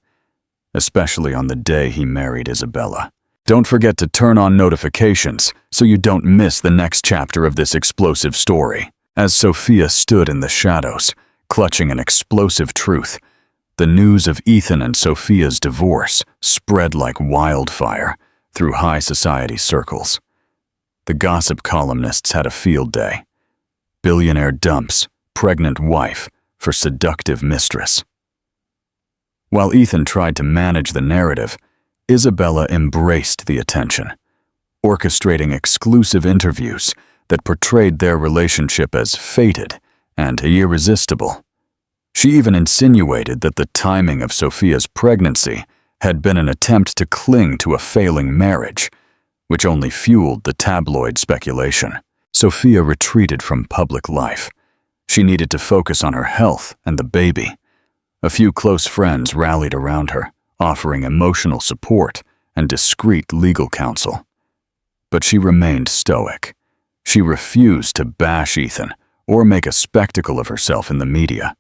especially on the day he married Isabella. Don't forget to turn on notifications so you don't miss the next chapter of this explosive story. As Sophia stood in the shadows, clutching an explosive truth, the news of Ethan and Sophia's divorce spread like wildfire through high society circles. The gossip columnists had a field day. Billionaire dumps pregnant wife for seductive mistress. While Ethan tried to manage the narrative, Isabella embraced the attention, orchestrating exclusive interviews that portrayed their relationship as fated and irresistible. She even insinuated that the timing of Sophia's pregnancy had been an attempt to cling to a failing marriage, which only fueled the tabloid speculation. Sophia retreated from public life. She needed to focus on her health and the baby. A few close friends rallied around her, offering emotional support and discreet legal counsel. But she remained stoic. She refused to bash Ethan or make a spectacle of herself in the media.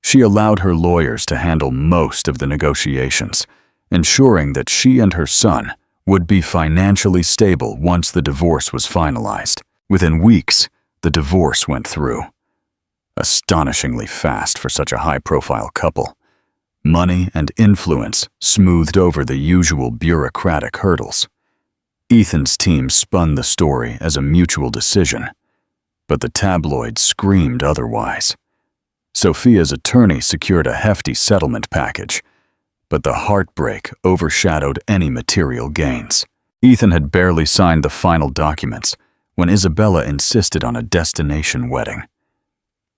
She allowed her lawyers to handle most of the negotiations, ensuring that she and her son would be financially stable once the divorce was finalized. Within weeks, the divorce went through. Astonishingly fast for such a high-profile couple. Money and influence smoothed over the usual bureaucratic hurdles. Ethan's team spun the story as a mutual decision, but the tabloids screamed otherwise. Sophia's attorney secured a hefty settlement package, but the heartbreak overshadowed any material gains. Ethan had barely signed the final documents when Isabella insisted on a destination wedding.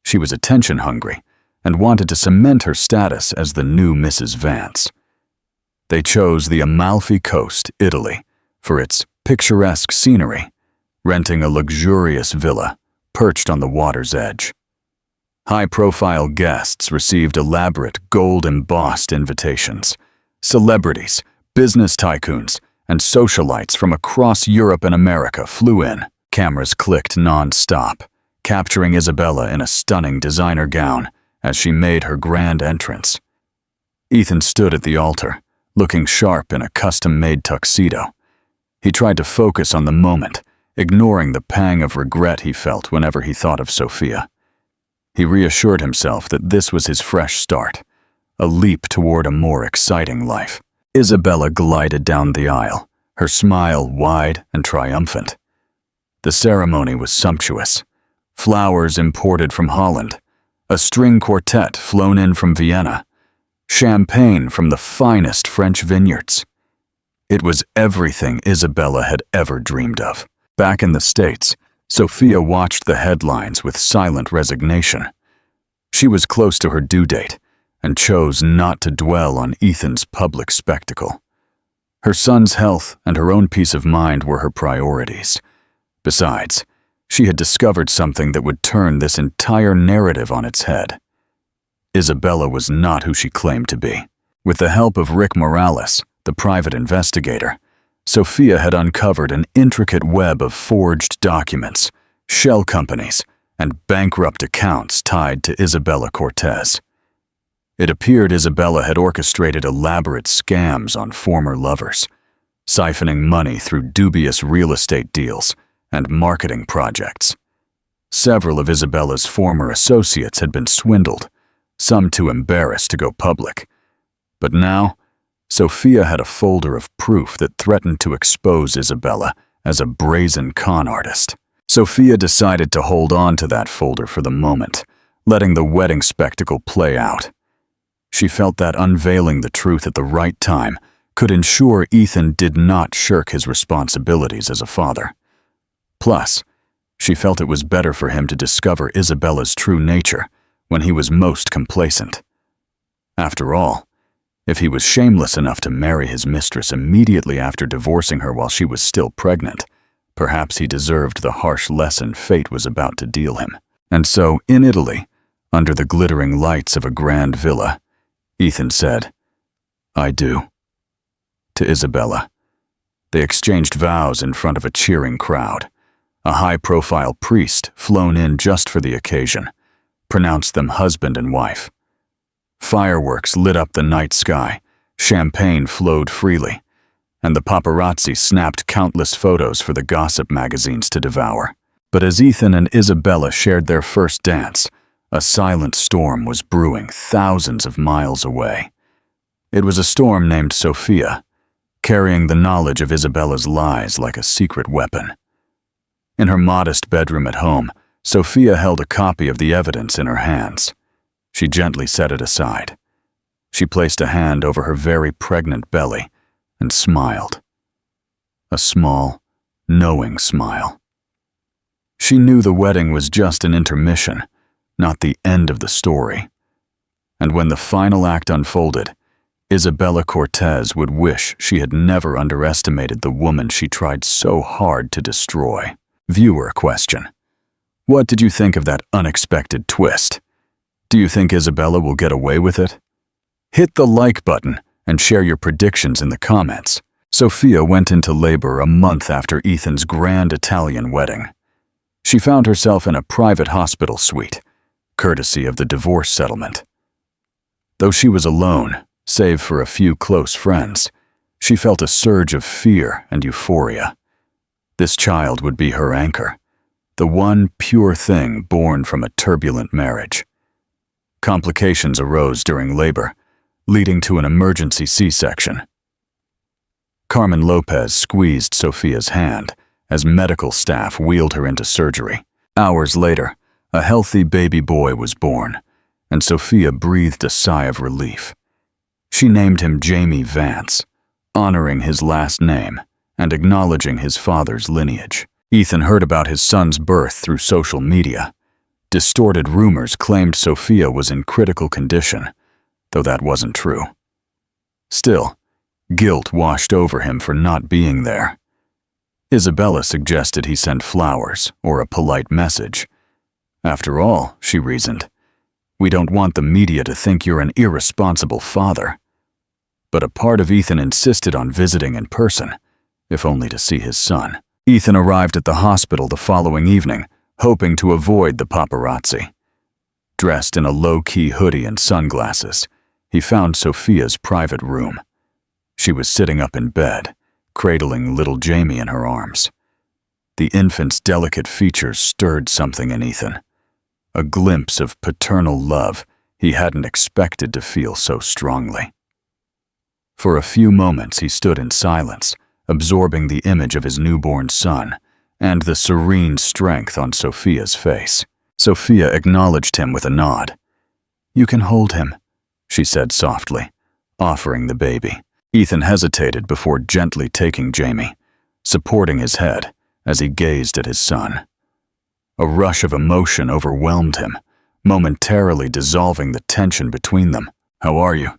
She was attention-hungry and wanted to cement her status as the new Mrs. Vance. They chose the Amalfi Coast, Italy, for its picturesque scenery, renting a luxurious villa perched on the water's edge. High-profile guests received elaborate gold-embossed invitations. Celebrities, business tycoons, and socialites from across Europe and America flew in. Cameras clicked non-stop, capturing Isabella in a stunning designer gown as she made her grand entrance. Ethan stood at the altar, looking sharp in a custom-made tuxedo. He tried to focus on the moment, ignoring the pang of regret he felt whenever he thought of Sophia. He reassured himself that this was his fresh start, a leap toward a more exciting life. Isabella glided down the aisle, her smile wide and triumphant. The ceremony was sumptuous. Flowers imported from Holland, a string quartet flown in from Vienna, champagne from the finest French vineyards. It was everything Isabella had ever dreamed of. Back in the States, Sophia watched the headlines with silent resignation. She was close to her due date and chose not to dwell on Ethan's public spectacle. Her son's health and her own peace of mind were her priorities. Besides, she had discovered something that would turn this entire narrative on its head. Isabella was not who she claimed to be. With the help of Rick Morales, the private investigator, Sophia had uncovered an intricate web of forged documents, shell companies, and bankrupt accounts tied to Isabella Cortez. It appeared Isabella had orchestrated elaborate scams on former lovers, siphoning money through dubious real estate deals and marketing projects. Several of Isabella's former associates had been swindled, some too embarrassed to go public. But now, Sophia had a folder of proof that threatened to expose Isabella as a brazen con artist. Sophia decided to hold on to that folder for the moment, letting the wedding spectacle play out. She felt that unveiling the truth at the right time could ensure Ethan did not shirk his responsibilities as a father. Plus, she felt it was better for him to discover Isabella's true nature when he was most complacent. After all, if he was shameless enough to marry his mistress immediately after divorcing her while she was still pregnant, perhaps he deserved the harsh lesson fate was about to deal him. And so, in Italy, under the glittering lights of a grand villa, Ethan said, "I do," to Isabella. They exchanged vows in front of a cheering crowd, A high-profile priest, flown in just for the occasion, pronounced them husband and wife. Fireworks lit up the night sky, champagne flowed freely, and the paparazzi snapped countless photos for the gossip magazines to devour. But as Ethan and Isabella shared their first dance, a silent storm was brewing thousands of miles away. It was a storm named Sophia, carrying the knowledge of Isabella's lies like a secret weapon. In her modest bedroom at home, Sophia held a copy of the evidence in her hands. She gently set it aside. She placed a hand over her very pregnant belly and smiled. A small, knowing smile. She knew the wedding was just an intermission, not the end of the story. And when the final act unfolded, Isabella Cortez would wish she had never underestimated the woman she tried so hard to destroy. Viewer question: what did you think of that unexpected twist? Do you think Isabella will get away with it? Hit the like button and share your predictions in the comments. Sophia went into labor a month after Ethan's grand Italian wedding. She found herself in a private hospital suite, courtesy of the divorce settlement. Though she was alone, save for a few close friends, she felt a surge of fear and euphoria. This child would be her anchor, the one pure thing born from a turbulent marriage. Complications arose during labor, leading to an emergency C-section. Carmen Lopez squeezed Sophia's hand as medical staff wheeled her into surgery. Hours later, a healthy baby boy was born, and Sophia breathed a sigh of relief. She named him Jamie Vance, honoring his last name and acknowledging his father's lineage. Ethan heard about his son's birth through social media. Distorted rumors claimed Sophia was in critical condition, though that wasn't true. Still, guilt washed over him for not being there. Isabella suggested he send flowers or a polite message. After all, she reasoned, we don't want the media to think you're an irresponsible father. But a part of Ethan insisted on visiting in person, if only to see his son. Ethan arrived at the hospital the following evening, hoping to avoid the paparazzi. Dressed in a low-key hoodie and sunglasses, he found Sophia's private room. She was sitting up in bed, cradling little Jamie in her arms. The infant's delicate features stirred something in Ethan, a glimpse of paternal love he hadn't expected to feel so strongly. For a few moments he stood in silence, absorbing the image of his newborn son and the serene strength on Sophia's face. Sophia acknowledged him with a nod. "You can hold him," she said softly, offering the baby. Ethan hesitated before gently taking Jamie, supporting his head as he gazed at his son. A rush of emotion overwhelmed him, momentarily dissolving the tension between them. "How are you?"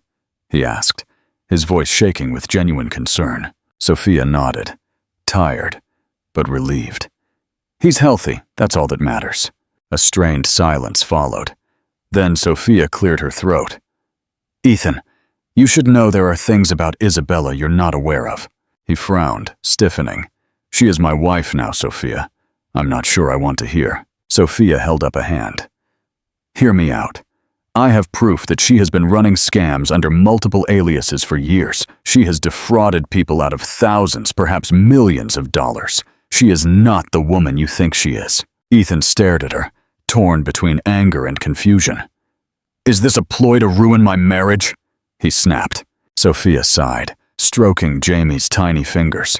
he asked, his voice shaking with genuine concern. Sophia nodded, tired, but relieved. "He's healthy, that's all that matters." A strained silence followed. Then Sophia cleared her throat. "Ethan, you should know there are things about Isabella you're not aware of." He frowned, stiffening. "She is my wife now, Sophia. I'm not sure I want to hear." Sophia held up a hand. "Hear me out. I have proof that she has been running scams under multiple aliases for years. She has defrauded people out of thousands, perhaps millions of dollars. She is not the woman you think she is." Ethan stared at her, torn between anger and confusion. "Is this a ploy to ruin my marriage?" he snapped. Sophia sighed, stroking Jamie's tiny fingers.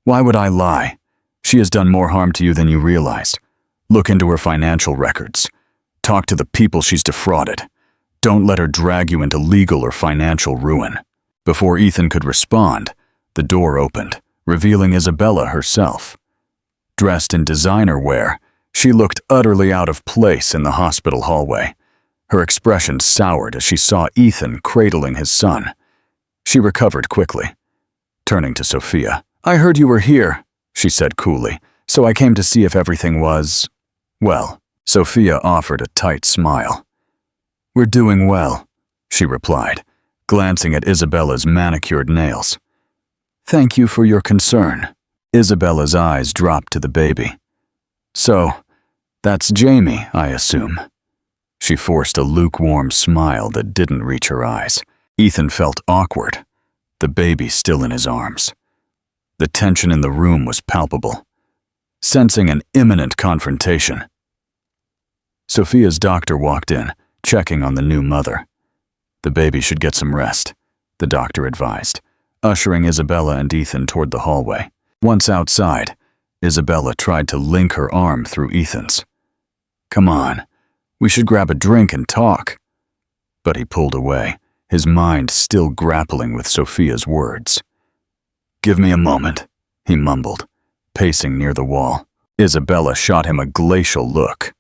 "Why would I lie? She has done more harm to you than you realize. Look into her financial records. Talk to the people she's defrauded. Don't let her drag you into legal or financial ruin." Before Ethan could respond, the door opened, revealing Isabella herself. Dressed in designer wear, she looked utterly out of place in the hospital hallway. Her expression soured as she saw Ethan cradling his son. She recovered quickly. Turning to Sophia, "I heard you were here," she said coolly, "so I came to see if everything was, well." Sophia offered a tight smile. "We're doing well," she replied, glancing at Isabella's manicured nails. "Thank you for your concern." Isabella's eyes dropped to the baby. So, that's Jamie, I assume. She forced a lukewarm smile that didn't reach her eyes. Ethan felt awkward, the baby still in his arms. The tension in the room was palpable, sensing an imminent confrontation. Sophia's doctor walked in, checking on the new mother. The baby should get some rest, the doctor advised, ushering Isabella and Ethan toward the hallway. Once outside, Isabella tried to link her arm through Ethan's. "Come on, we should grab a drink and talk." But he pulled away, his mind still grappling with Sophia's words. "Give me a moment," he mumbled, pacing near the wall. Isabella shot him a glacial look.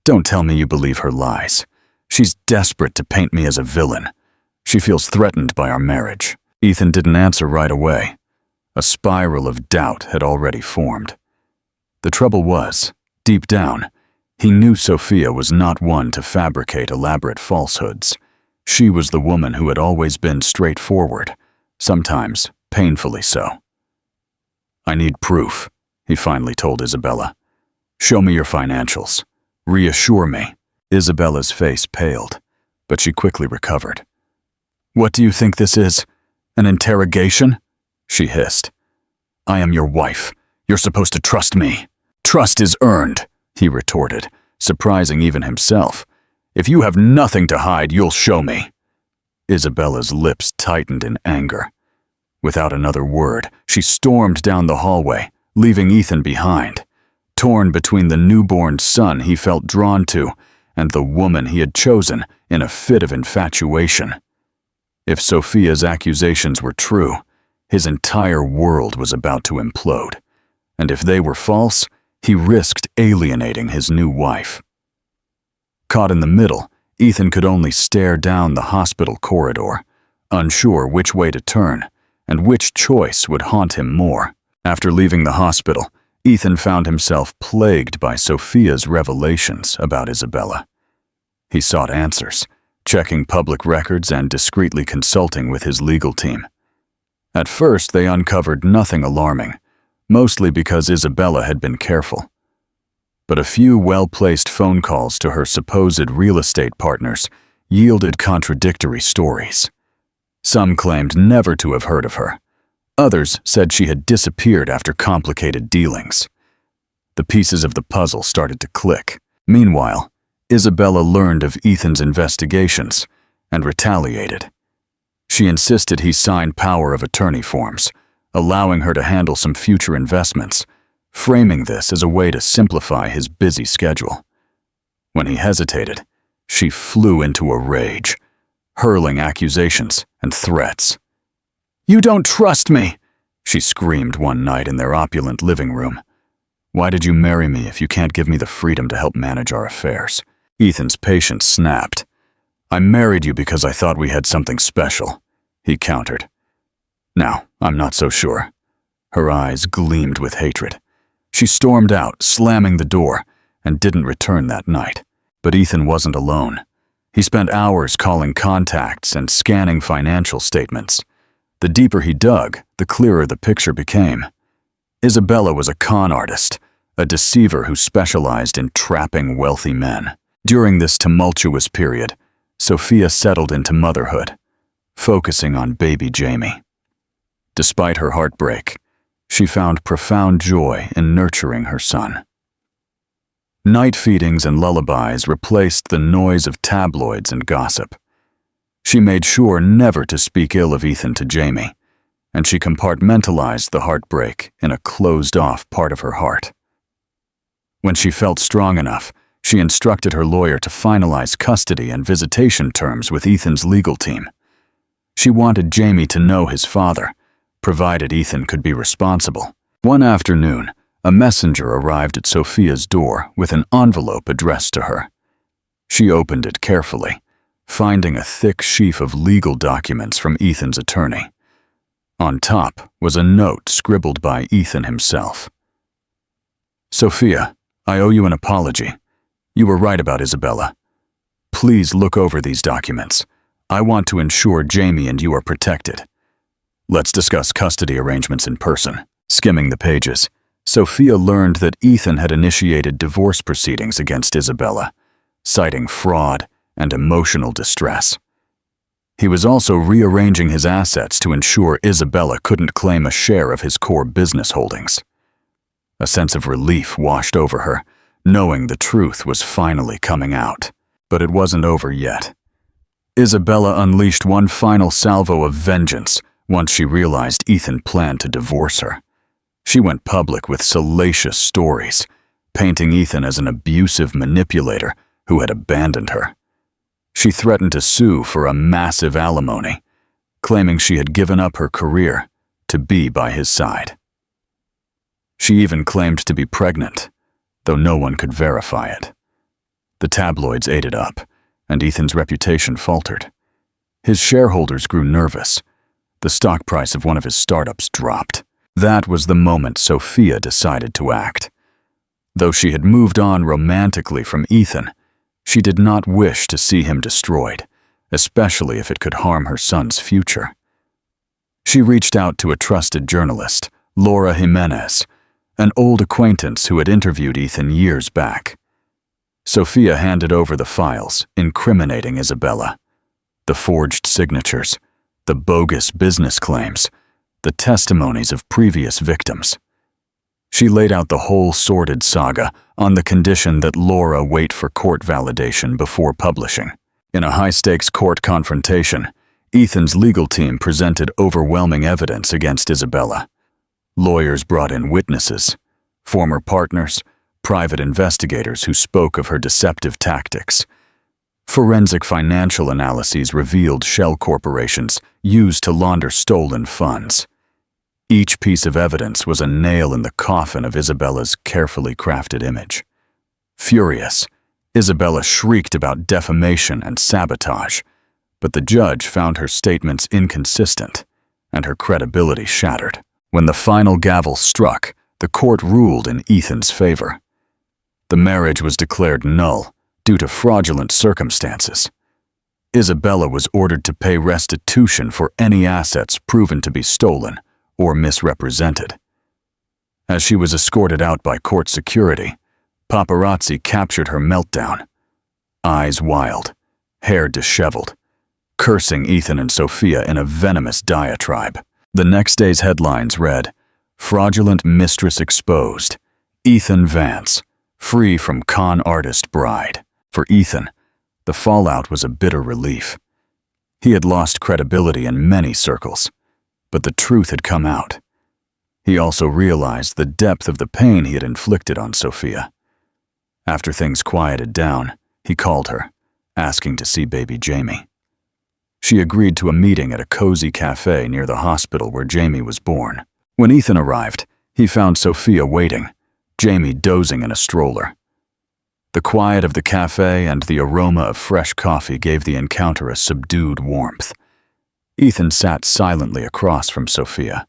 "Don't tell me you believe her lies. She's desperate to paint me as a villain. She feels threatened by our marriage." Ethan didn't answer right away. A spiral of doubt had already formed. The trouble was, deep down, he knew Sophia was not one to fabricate elaborate falsehoods. She was the woman who had always been straightforward, sometimes painfully so. "I need proof," he finally told Isabella. "Show me your financials. Reassure me." Isabella's face paled, but she quickly recovered. "What do you think this is? An interrogation?" she hissed. "I am your wife. You're supposed to trust me." "Trust is earned," he retorted, surprising even himself. "If you have nothing to hide, you'll show me." Isabella's lips tightened in anger. Without another word, she stormed down the hallway, leaving Ethan behind, torn between the newborn son he felt drawn to and the woman he had chosen in a fit of infatuation. If Sophia's accusations were true, his entire world was about to implode, and if they were false, he risked alienating his new wife. Caught in the middle, Ethan could only stare down the hospital corridor, unsure which way to turn and which choice would haunt him more. After leaving the hospital, Ethan found himself plagued by Sophia's revelations about Isabella. He sought answers, checking public records and discreetly consulting with his legal team. At first, they uncovered nothing alarming, mostly because Isabella had been careful. But a few well-placed phone calls to her supposed real estate partners yielded contradictory stories. Some claimed never to have heard of her. Others said she had disappeared after complicated dealings. The pieces of the puzzle started to click. Meanwhile, Isabella learned of Ethan's investigations and retaliated. She insisted he sign power of attorney forms, allowing her to handle some future investments, framing this as a way to simplify his busy schedule. When he hesitated, she flew into a rage, hurling accusations and threats. "You don't trust me!" she screamed one night in their opulent living room. "Why did you marry me if you can't give me the freedom to help manage our affairs?" Ethan's patience snapped. "I married you because I thought we had something special," he countered. "Now, I'm not so sure." Her eyes gleamed with hatred. She stormed out, slamming the door, and didn't return that night. But Ethan wasn't alone. He spent hours calling contacts and scanning financial statements. The deeper he dug, the clearer the picture became. Isabella was a con artist, a deceiver who specialized in trapping wealthy men. During this tumultuous period, Sophia settled into motherhood, focusing on baby Jamie. Despite her heartbreak, she found profound joy in nurturing her son. Night feedings and lullabies replaced the noise of tabloids and gossip. She made sure never to speak ill of Ethan to Jamie, and she compartmentalized the heartbreak in a closed-off part of her heart. When she felt strong enough, she instructed her lawyer to finalize custody and visitation terms with Ethan's legal team. She wanted Jamie to know his father, provided Ethan could be responsible. One afternoon, a messenger arrived at Sophia's door with an envelope addressed to her. She opened it carefully, finding a thick sheaf of legal documents from Ethan's attorney. On top was a note scribbled by Ethan himself. "Sophia, I owe you an apology. You were right about Isabella. Please look over these documents. I want to ensure Jamie and you are protected. Let's discuss custody arrangements in person." Skimming the pages, Sophia learned that Ethan had initiated divorce proceedings against Isabella, citing fraud and emotional distress. He was also rearranging his assets to ensure Isabella couldn't claim a share of his core business holdings. A sense of relief washed over her, knowing the truth was finally coming out. But it wasn't over yet. Isabella unleashed one final salvo of vengeance once she realized Ethan planned to divorce her. She went public with salacious stories, painting Ethan as an abusive manipulator who had abandoned her. She threatened to sue for a massive alimony, claiming she had given up her career to be by his side. She even claimed to be pregnant, though no one could verify it. The tabloids ate it up, and Ethan's reputation faltered. His shareholders grew nervous. The stock price of one of his startups dropped. That was the moment Sophia decided to act. Though she had moved on romantically from Ethan, she did not wish to see him destroyed, especially if it could harm her son's future. She reached out to a trusted journalist, Laura Jimenez, an old acquaintance who had interviewed Ethan years back. Sophia handed over the files, incriminating Isabella. The forged signatures, the bogus business claims, the testimonies of previous victims. She laid out the whole sordid saga on the condition that Laura wait for court validation before publishing. In a high-stakes court confrontation, Ethan's legal team presented overwhelming evidence against Isabella. Lawyers brought in witnesses, former partners, private investigators who spoke of her deceptive tactics. Forensic financial analyses revealed shell corporations used to launder stolen funds. Each piece of evidence was a nail in the coffin of Isabella's carefully crafted image. Furious, Isabella shrieked about defamation and sabotage, but the judge found her statements inconsistent and her credibility shattered. When the final gavel struck, the court ruled in Ethan's favor. The marriage was declared null due to fraudulent circumstances. Isabella was ordered to pay restitution for any assets proven to be stolen or misrepresented. As she was escorted out by court security, paparazzi captured her meltdown. Eyes wild, hair disheveled, cursing Ethan and Sophia in a venomous diatribe. The next day's headlines read, "Fraudulent Mistress Exposed. Ethan Vance, free from con artist bride." For Ethan, the fallout was a bitter relief. He had lost credibility in many circles, but the truth had come out. He also realized the depth of the pain he had inflicted on Sophia. After things quieted down, he called her, asking to see baby Jamie. She agreed to a meeting at a cozy cafe near the hospital where Jamie was born. When Ethan arrived, he found Sophia waiting, Jamie dozing in a stroller. The quiet of the cafe and the aroma of fresh coffee gave the encounter a subdued warmth. Ethan sat silently across from Sophia.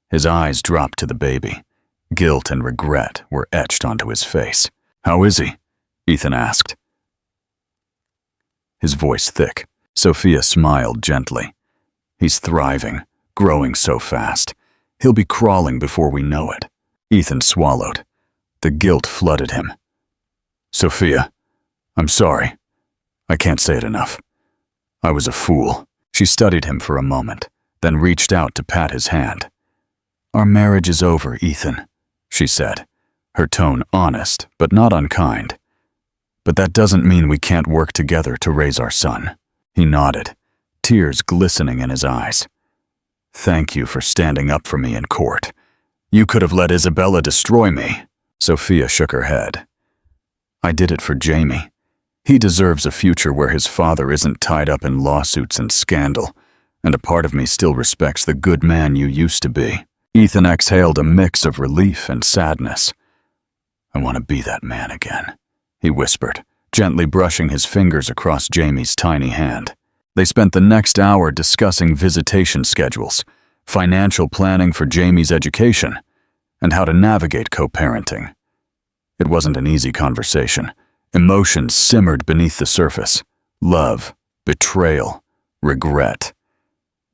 His eyes dropped to the baby. Guilt and regret were etched onto his face. "How is he?" Ethan asked, his voice thick. Sophia smiled gently. "He's thriving, growing so fast. He'll be crawling before we know it." Ethan swallowed. The guilt flooded him. "Sophia, I'm sorry. I can't say it enough. I was a fool." She studied him for a moment, then reached out to pat his hand. "Our marriage is over, Ethan," she said, her tone honest but not unkind. "But that doesn't mean we can't work together to raise our son." He nodded, tears glistening in his eyes. "Thank you for standing up for me in court. You could have let Isabella destroy me." Sophia shook her head. "I did it for Jamie. He deserves a future where his father isn't tied up in lawsuits and scandal, and a part of me still respects the good man you used to be." Ethan exhaled a mix of relief and sadness. "I want to be that man again," he whispered, gently brushing his fingers across Jamie's tiny hand. They spent the next hour discussing visitation schedules, financial planning for Jamie's education, and how to navigate co-parenting. It wasn't an easy conversation. Emotions simmered beneath the surface: love, betrayal, regret.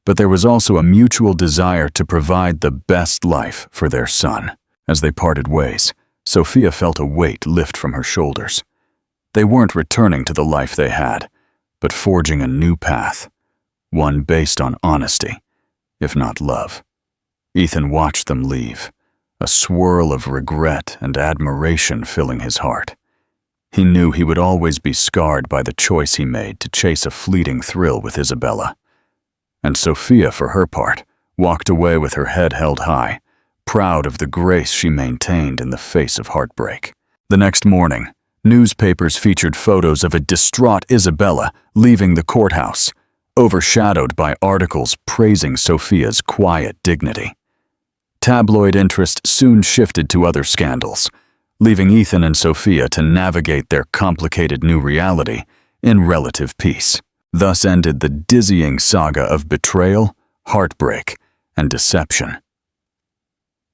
But there was also a mutual desire to provide the best life for their son. As they parted ways, Sophia felt a weight lift from her shoulders. They weren't returning to the life they had, but forging a new path, one based on honesty, if not love. Ethan watched them leave, a swirl of regret and admiration filling his heart. He knew he would always be scarred by the choice he made to chase a fleeting thrill with Isabella. And Sophia, for her part, walked away with her head held high, proud of the grace she maintained in the face of heartbreak. The next morning, newspapers featured photos of a distraught Isabella leaving the courthouse, overshadowed by articles praising Sophia's quiet dignity. Tabloid interest soon shifted to other scandals, leaving Ethan and Sophia to navigate their complicated new reality in relative peace. Thus ended the dizzying saga of betrayal, heartbreak, and deception.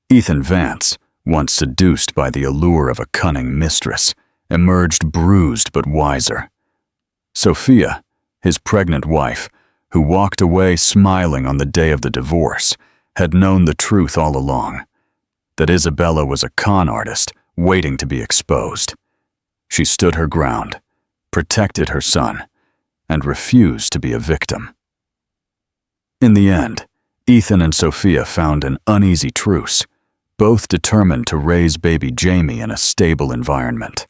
Ethan Vance, once seduced by the allure of a cunning mistress, emerged bruised but wiser. Sophia, his pregnant wife, who walked away smiling on the day of the divorce, had known the truth all along, that Isabella was a con artist waiting to be exposed. She stood her ground, protected her son, and refused to be a victim. In the end, Ethan and Sophia found an uneasy truce, both determined to raise baby Jamie in a stable environment.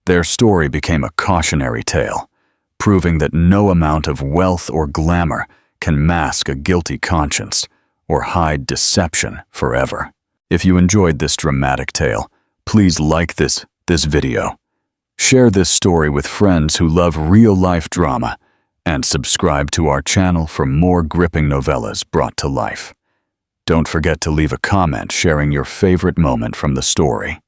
Their story became a cautionary tale, proving that no amount of wealth or glamour can mask a guilty conscience or hide deception forever. If you enjoyed this dramatic tale, please like this video. Share this story with friends who love real-life drama, and subscribe to our channel for more gripping novellas brought to life. Don't forget to leave a comment sharing your favorite moment from the story.